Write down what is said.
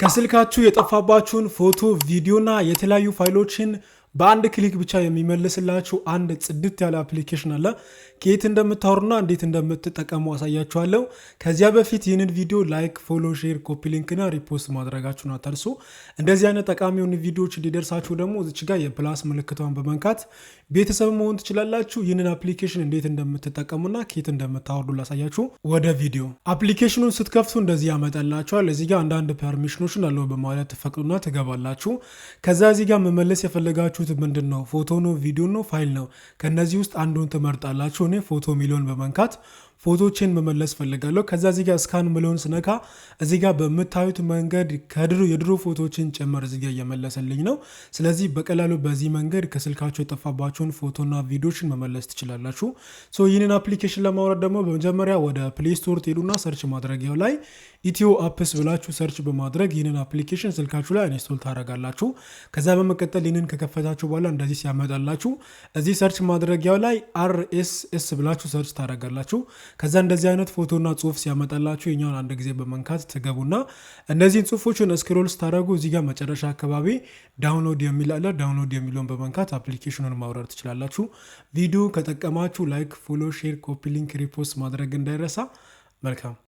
ከስልካችሁ የጠፋባችሁን ፎቶ፣ ቪዲዮና የተለያዩ ፋይሎችን በአንድ ክሊክ ብቻ የሚመልስላችሁ አንድ ጽድት ያለ አፕሊኬሽን አለ። ከየት እንደምታወሩና እንዴት እንደምትጠቀሙ አሳያችኋለሁ። ከዚያ በፊት ይህንን ቪዲዮ ላይክ፣ ፎሎ፣ ሼር፣ ኮፒ ሊንክና ሪፖስት ማድረጋችሁን አትርሱ። እንደዚህ አይነት ጠቃሚ የሆኑ ቪዲዮዎች እንዲደርሳችሁ ደግሞ እዚች ጋር የፕላስ ምልክቷን በመንካት ቤተሰብ መሆን ትችላላችሁ። ይህንን አፕሊኬሽን እንዴት እንደምትጠቀሙና ከየት እንደምታወርዱ ላሳያችሁ። ወደ ቪዲዮ አፕሊኬሽኑን ስትከፍቱ እንደዚህ ያመጣላችኋል። እዚህ ጋር አንዳንድ ፐርሚሽኖችን አለው በማለት ትፈቅዱና ትገባላችሁ። ከዛ እዚህ ጋር መመለስ የፈለጋችሁ ምንድን ነው? ፎቶ ነው? ቪዲዮ ነው? ፋይል ነው? ከነዚህ ውስጥ አንዱን ትመርጣላችሁ። እኔ ፎቶ ሚሊዮን በመንካት ፎቶችን መመለስ ፈልጋለሁ። ከዛ እዚህ ጋር ስካን ሚሊዮን ስነካ እዚህ ጋር በምታዩት መንገድ የድሮ ፎቶችን ጭምር እዚህ ጋር እየመለሰልኝ ነው። ስለዚህ በቀላሉ በዚህ መንገድ ከስልካችሁ የጠፋባችሁን ፎቶና ቪዲዮችን መመለስ ትችላላችሁ። ይህንን አፕሊኬሽን ለማውረድ ደግሞ በመጀመሪያ ወደ ፕሌይ ስቶር ትሄዱና ሰርች ማድረጊያው ላይ ኢትዮ አፕስ ብላችሁ ሰርች በማድረግ ይህንን አፕሊኬሽን ስልካችሁ ላይ ኢንስቶል ታደርጋላችሁ። ከዛ በመቀጠል ይህንን ከከፈታችሁ በኋላ እንደዚህ ሲያመጣላችሁ እዚህ ሰርች ማድረጊያው ላይ RSS ብላችሁ ሰርች ታደርጋላችሁ። ከዛ እንደዚህ አይነት ፎቶና ጽሁፍ ሲያመጣላችሁ የኛውን አንድ ጊዜ በመንካት ትገቡና እነዚህን ጽሁፎችን ስክሮል ስታደርጉ እዚህ ጋር መጨረሻ አካባቢ ዳውንሎድ የሚል አለ። ዳውንሎድ የሚለውን በመንካት አፕሊኬሽኑን ማውረድ ትችላላችሁ። ቪዲዮ ከጠቀማችሁ ላይክ፣ ፎሎ፣ ሼር፣ ኮፒ ሊንክ፣ ሪፖስት ማድረግ እንዳይረሳ። መልካም